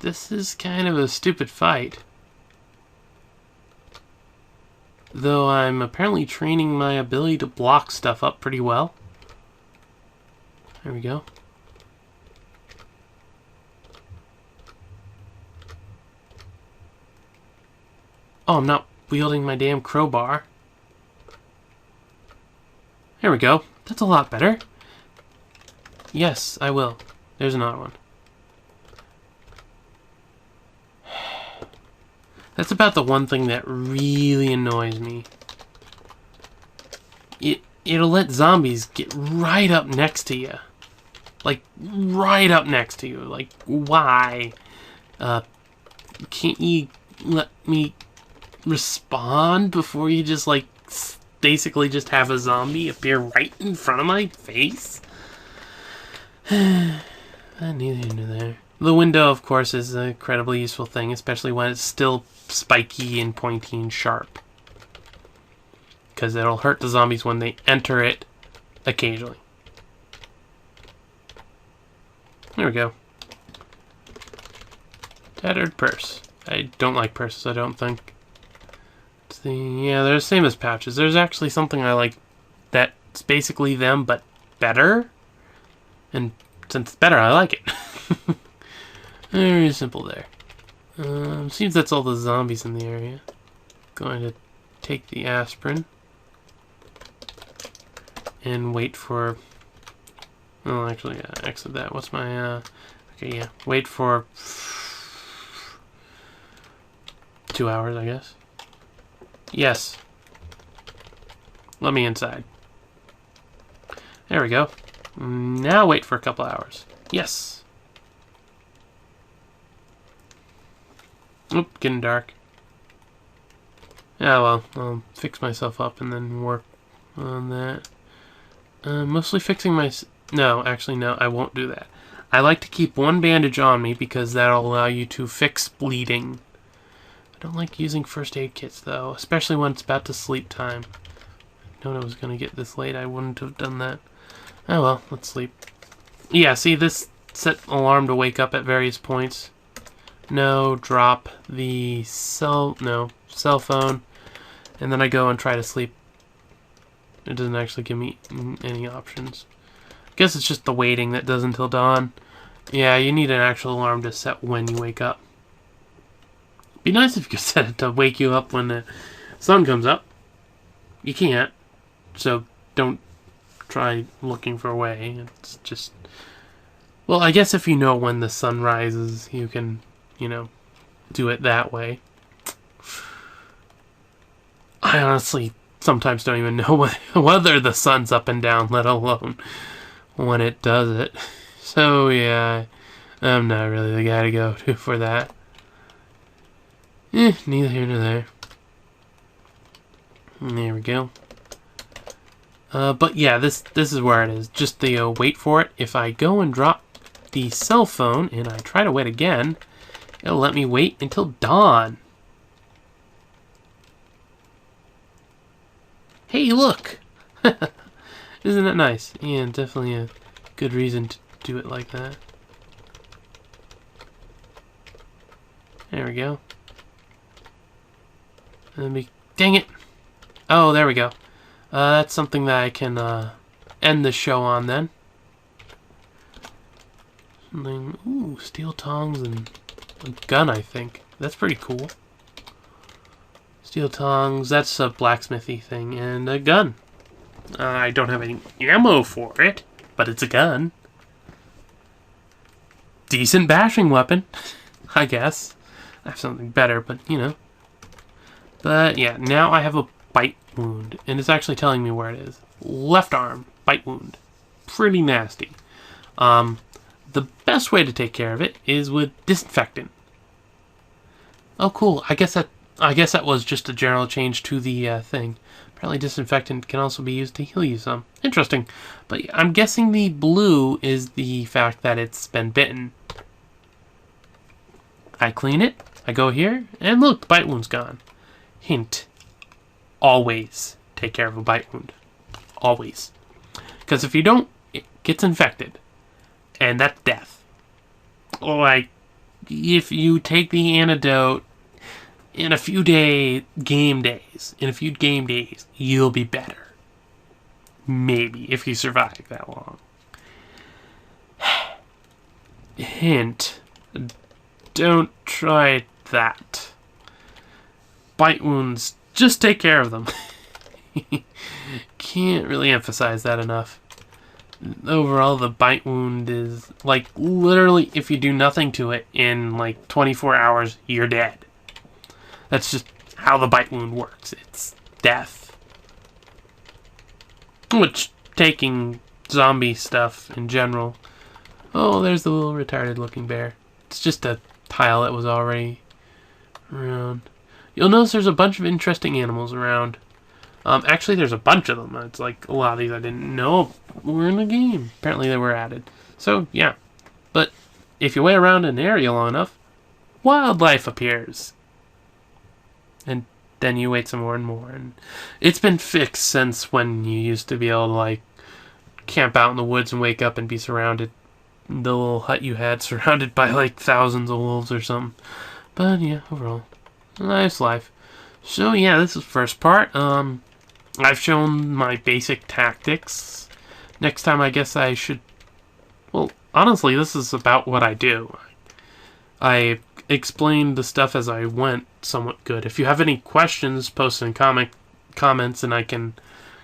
This is kind of a stupid fight. Though I'm apparently training my ability to block stuff up pretty well. There we go. Oh, I'm not wielding my damn crowbar. There we go. That's a lot better. Yes, I will. There's another one. That's about the one thing that really annoys me. It'll let zombies get right up next to you. Like, right up next to you. Like, why? Can't you let me respond before you just, like, basically just have a zombie appear right in front of my face? Neither here nor there. The window, of course, is an incredibly useful thing, especially when it's still spiky and pointy and sharp. Because it'll hurt the zombies when they enter it occasionally. There we go. Tattered purse. I don't like purses, I don't think. Yeah, they're the same as pouches. There's actually something I like that's basically them, but better. And since it's better, I like it. Very simple there. Seems that's all the zombies in the area. Going to take the aspirin. And wait for... Oh, actually, exit that. What's my... Okay, yeah. Wait for... 2 hours, I guess. Yes. Let me inside. There we go. Now wait for a couple hours. Yes. Oop, getting dark. Yeah, well, I'll fix myself up and then work on that. Mostly fixing my... No, actually, no, I won't do that. I like to keep one bandage on me because that'll allow you to fix bleeding. I don't like using first aid kits, though, especially when it's about to sleep time. If I known I was going to get this late, I wouldn't have done that. Oh well, let's sleep. Yeah, see, this set alarm to wake up at various points. No, drop the cell phone, and then I go and try to sleep. It doesn't actually give me any options. I guess it's just the waiting that does until dawn. Yeah, you need an actual alarm to set when you wake up. Be nice if you could set it to wake you up when the sun comes up. You can't, so don't try looking for a way. It's just... Well, I guess if you know when the sun rises, you can, you know, do it that way. I honestly sometimes don't even know whether the sun's up and down, let alone when it does it. So, yeah, I'm not really the guy to go to for that. Neither here nor there. There we go. But yeah, this is where it is. Just the wait for it. If I go and drop the cell phone and I try to wait again, it'll let me wait until dawn. Hey, look! Isn't that nice? Yeah, definitely a good reason to do it like that. There we go. Let me... Dang it! Oh, there we go. That's something that I can end the show on then. Something... Ooh, steel tongs and a gun, I think. That's pretty cool. Steel tongs, that's a blacksmithy thing, and a gun. I don't have any ammo for it, but it's a gun. Decent bashing weapon, I guess. I have something better, but, you know. But, yeah, now I have a bite wound, and it's actually telling me where it is. Left arm, bite wound. Pretty nasty. The best way to take care of it is with disinfectant. Oh, cool. I guess that was just a general change to the thing. Apparently disinfectant can also be used to heal you some. Interesting. But I'm guessing the blue is the fact that it's been bitten. I clean it, I go here, and look, the bite wound's gone. Hint. Always take care of a bite wound. Always. Because if you don't, it gets infected. And that's death. Like, if you take the antidote in a few game days, you'll be better. Maybe, if you survive that long. Hint. Don't try that. Bite wounds, just take care of them. Can't really emphasize that enough. Overall, the bite wound is, like, literally, if you do nothing to it, in, like, 24 hours, you're dead. That's just how the bite wound works. It's death. Which, taking zombie stuff in general... Oh, there's the little retarded looking bear. It's just a tile that was already around. You'll notice there's a bunch of interesting animals around. Actually, there's a bunch of them. It's like a lot of these I didn't know were in the game. Apparently they were added. So, yeah. But if you wait around an area long enough, wildlife appears. And then you wait some more and more. And it's been fixed since when you used to be able to, like, camp out in the woods and wake up and be surrounded. The little hut you had surrounded by, like, thousands of wolves or something. But, yeah, overall, nice life. So, yeah, this is the first part. I've shown my basic tactics. Next time, I guess I should... Well, honestly, this is about what I do. I explained the stuff as I went somewhat good. If you have any questions, post in comments, and I can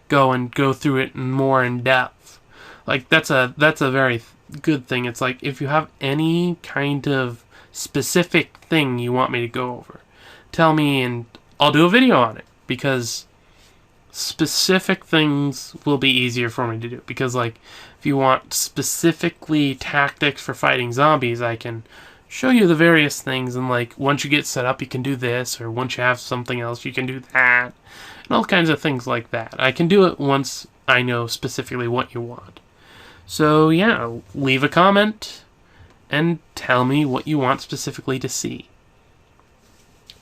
go through it more in depth. Like, that's a very good thing. It's like, if you have any kind of specific thing you want me to go over, tell me and I'll do a video on it, because specific things will be easier for me to do. Because, like, if you want specifically tactics for fighting zombies, I can show you the various things, and, like, once you get set up you can do this, or once you have something else you can do that, and all kinds of things like that. I can do it once I know specifically what you want. So, yeah, leave a comment and tell me what you want specifically to see.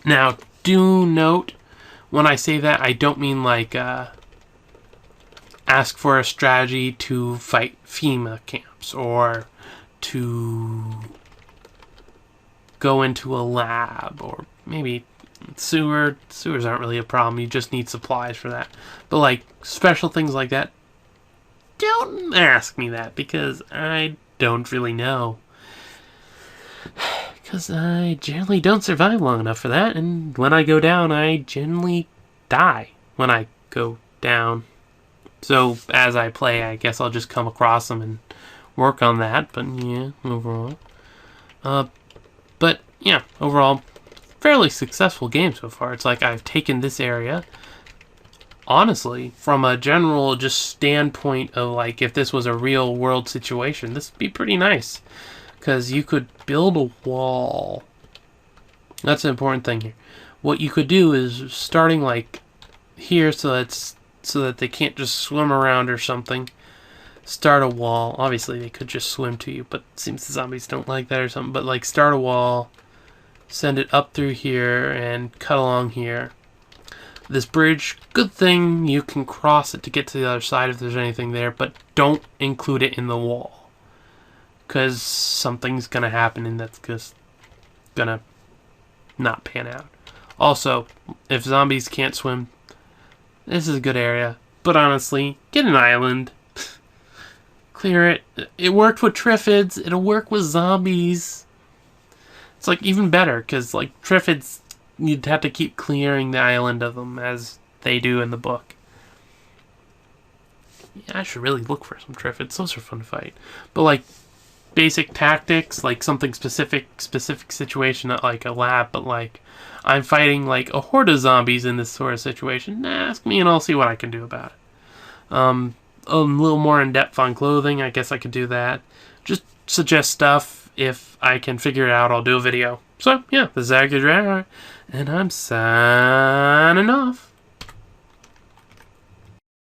Now, do note, when I say that, I don't mean, like, ask for a strategy to fight FEMA camps, or to go into a lab, or maybe sewers aren't really a problem. You just need supplies for that. But, like, special things like that, don't ask me that, because I don't really know. Because I generally don't survive long enough for that, and when I go down, I generally die when I go down. So, as I play, I guess I'll just come across them and work on that, but yeah, overall. But, yeah, overall, fairly successful game so far. It's like I've taken this area, honestly, from a general just standpoint of, like, if this was a real world situation, this would be pretty nice. Because you could build a wall. That's an important thing here. What you could do is, starting, like, here, so that they can't just swim around or something, start a wall. Obviously, they could just swim to you, but it seems the zombies don't like that or something. But, like, start a wall, send it up through here, and cut along here. This bridge, good thing you can cross it to get to the other side if there's anything there, but don't include it in the wall. Because something's going to happen, and that's just going to not pan out. Also, if zombies can't swim, this is a good area. But honestly, get an island. Clear it. It worked with Triffids. It'll work with zombies. It's, like, even better, because, like, Triffids, you'd have to keep clearing the island of them, as they do in the book. Yeah, I should really look for some Triffids. Those are fun to fight. But, like, basic tactics, like something specific situation, not like a lab, but like I'm fighting like a horde of zombies in this sort of situation, ask me and I'll see what I can do about it. A little more in depth on clothing, I guess I could do that. Just suggest stuff. If I can figure it out, I'll do a video. So yeah, this is Akhier, and I'm signing off.